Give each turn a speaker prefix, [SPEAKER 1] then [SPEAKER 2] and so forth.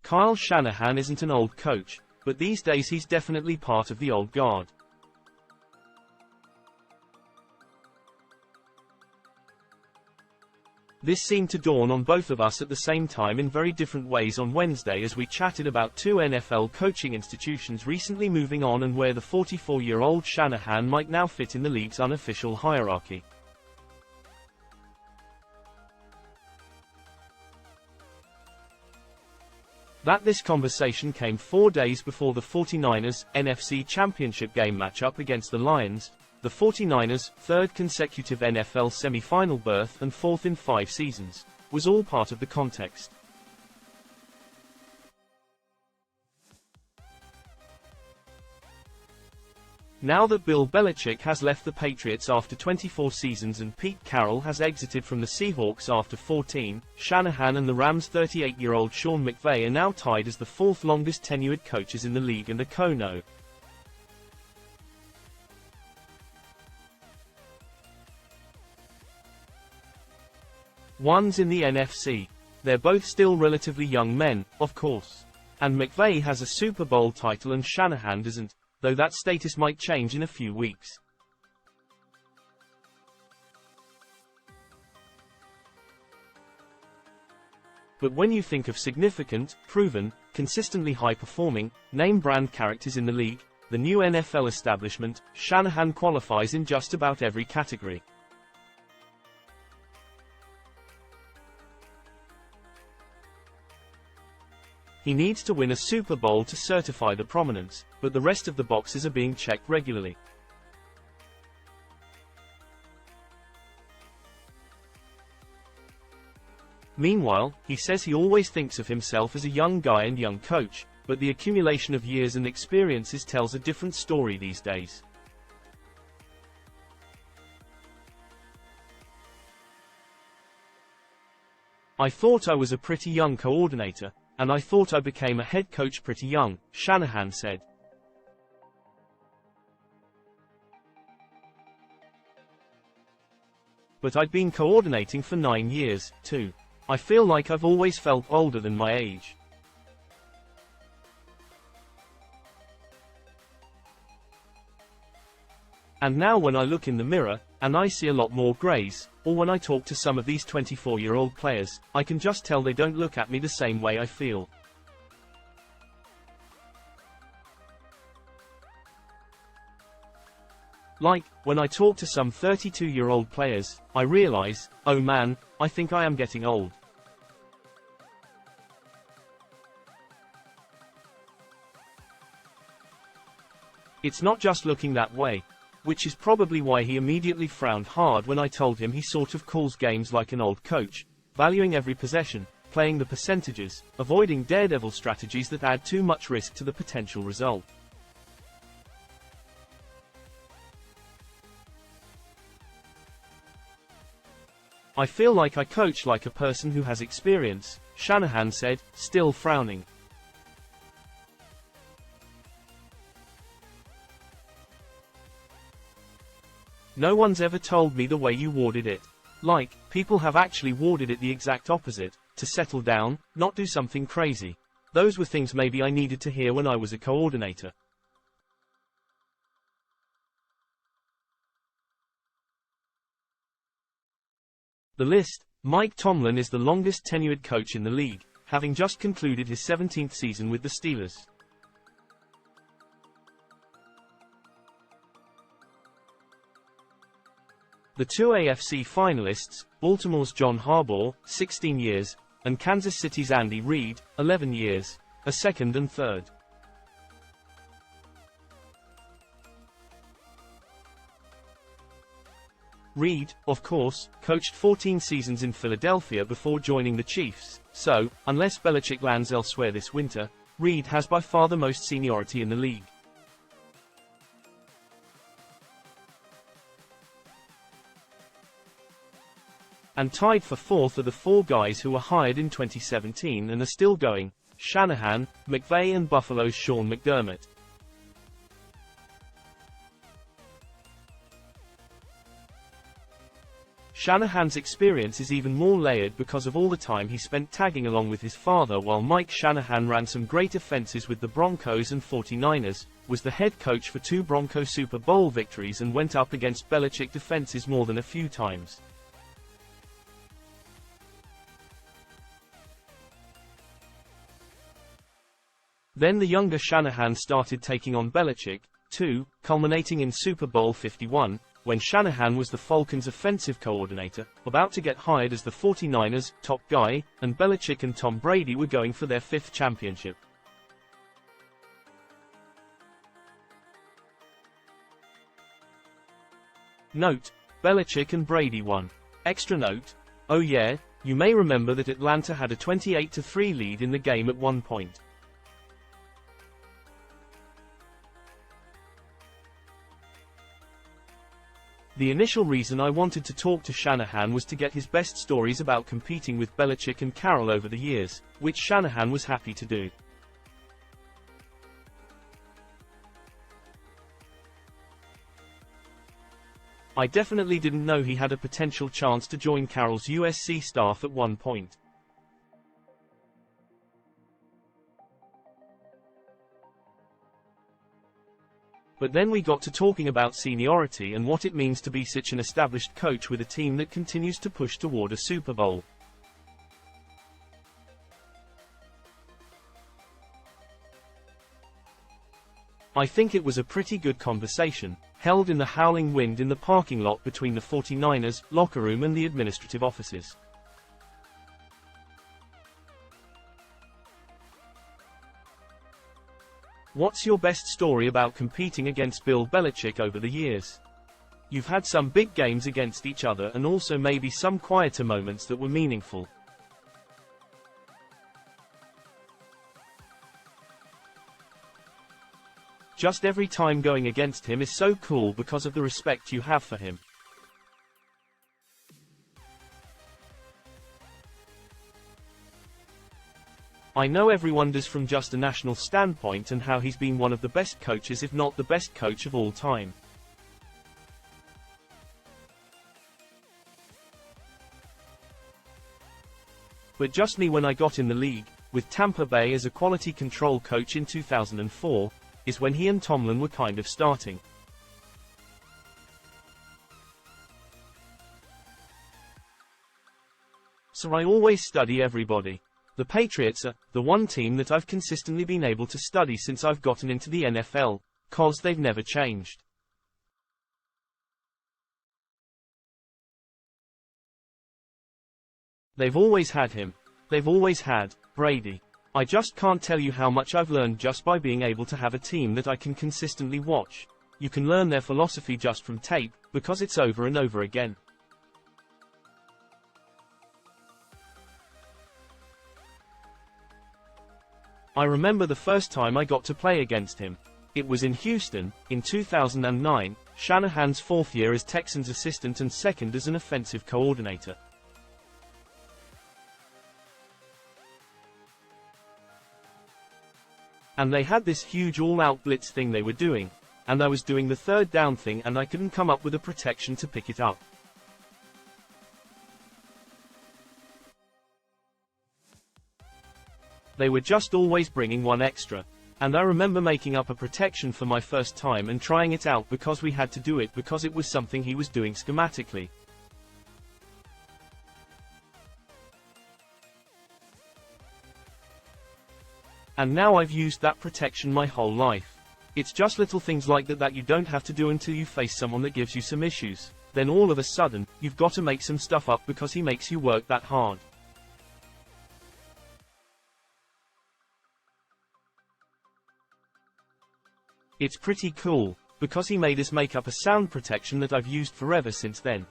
[SPEAKER 1] Kyle Shanahan isn't an old coach, but these days he's definitely part of the old guard. This seemed to dawn on both of us at the same time in very different ways on Wednesday as we chatted about two NFL coaching institutions recently moving on and where the 44-year-old Shanahan might now fit in the league's unofficial hierarchy. This conversation came 4 days before the 49ers' NFC Championship game matchup against the Lions, the 49ers' third consecutive NFL semi-final berth and fourth in 5 seasons, was all part of the context. Now that Bill Belichick has left the Patriots after 24 seasons and Pete Carroll has exited from the Seahawks after 14, Shanahan and the Rams' 38-year-old Sean McVay are now tied as the fourth longest tenured coaches in the league and the co-no. One's in the NFC. They're both still relatively young men, of course. And McVay has a Super Bowl title and Shanahan doesn't, though that status might change in a few weeks. But when you think of significant, proven, consistently high-performing, name-brand characters in the league, the new NFL establishment, Shanahan qualifies in just about every category. He needs to win a Super Bowl to certify the prominence, but the rest of the boxes are being checked regularly. Meanwhile, he says he always thinks of himself as a young guy and young coach, but the accumulation of years and experiences tells a different story these days. I thought I was a pretty young coordinator, and I thought I became a head coach pretty young, Shanahan said. But I'd been coordinating for 9 years, too. I feel like I've always felt older than my age. And now when I look in the mirror, and I see a lot more grays, or when I talk to some of these 24-year-old players, I can just tell they don't look at me the same way I feel. Like, when I talk to some 32-year-old players, I realize, oh man, I think I am getting old. It's not just looking that way. Which is probably why he immediately frowned hard when I told him he sort of calls games like an old coach, valuing every possession, playing the percentages, avoiding daredevil strategies that add too much risk to the potential result. I feel like I coach like a person who has experience, Shanahan said, still frowning. No one's ever told me the way you worded it. Like, people have actually worded it the exact opposite, to settle down, not do something crazy. Those were things maybe I needed to hear when I was a coordinator. The list: Mike Tomlin is the longest tenured coach in the league, having just concluded his 17th season with the Steelers. The two AFC finalists, Baltimore's John Harbaugh, 16 years, and Kansas City's Andy Reid, 11 years, are second and third. Reid, of course, coached 14 seasons in Philadelphia before joining the Chiefs, so, unless Belichick lands elsewhere this winter, Reid has by far the most seniority in the league. And tied for fourth are the four guys who were hired in 2017 and are still going: Shanahan, McVay and Buffalo's Sean McDermott. Shanahan's experience is even more layered because of all the time he spent tagging along with his father while Mike Shanahan ran some great offenses with the Broncos and 49ers, was the head coach for 2 Bronco Super Bowl victories and went up against Belichick defenses more than a few times. Then the younger Shanahan started taking on Belichick, too, culminating in Super Bowl 51, when Shanahan was the Falcons' offensive coordinator, about to get hired as the 49ers' top guy, and Belichick and Tom Brady were going for their 5th championship. Note: Belichick and Brady won. Extra note: oh yeah, you may remember that Atlanta had a 28-3 lead in the game at one point. The initial reason I wanted to talk to Shanahan was to get his best stories about competing with Belichick and Carroll over the years, which Shanahan was happy to do. I definitely didn't know he had a potential chance to join Carroll's USC staff at one point. But then we got to talking about seniority and what it means to be such an established coach with a team that continues to push toward a Super Bowl. I think it was a pretty good conversation, held in the howling wind in the parking lot between the 49ers locker room and the administrative offices. What's your best story about competing against Bill Belichick over the years? You've had some big games against each other and also maybe some quieter moments that were meaningful. Just every time going against him is so cool because of the respect you have for him. I know everyone does from just a national standpoint and how he's been one of the best coaches if not the best coach of all time. But just me when I got in the league, with Tampa Bay as a quality control coach in 2004, is when he and Tomlin were kind of starting. So I always study everybody. The Patriots are the one team that I've consistently been able to study since I've gotten into the NFL, 'cause they've never changed. They've always had him. They've always had Brady. I just can't tell you how much I've learned just by being able to have a team that I can consistently watch. You can learn their philosophy just from tape, because it's over and over again. I remember the first time I got to play against him. It was in Houston, in 2009, Shanahan's 4th year as Texans assistant and 2nd as an offensive coordinator. And they had this huge all-out blitz thing they were doing, and I was doing the 3rd down thing and I couldn't come up with a protection to pick it up. They were just always bringing one extra. And I remember making up a protection for my first time and trying it out because we had to do it because it was something he was doing schematically. And now I've used that protection my whole life. It's just little things like that that you don't have to do until you face someone that gives you some issues. Then all of a sudden, you've got to make some stuff up because he makes you work that hard. It's pretty cool, because he made us make up a sound protection that I've used forever since then.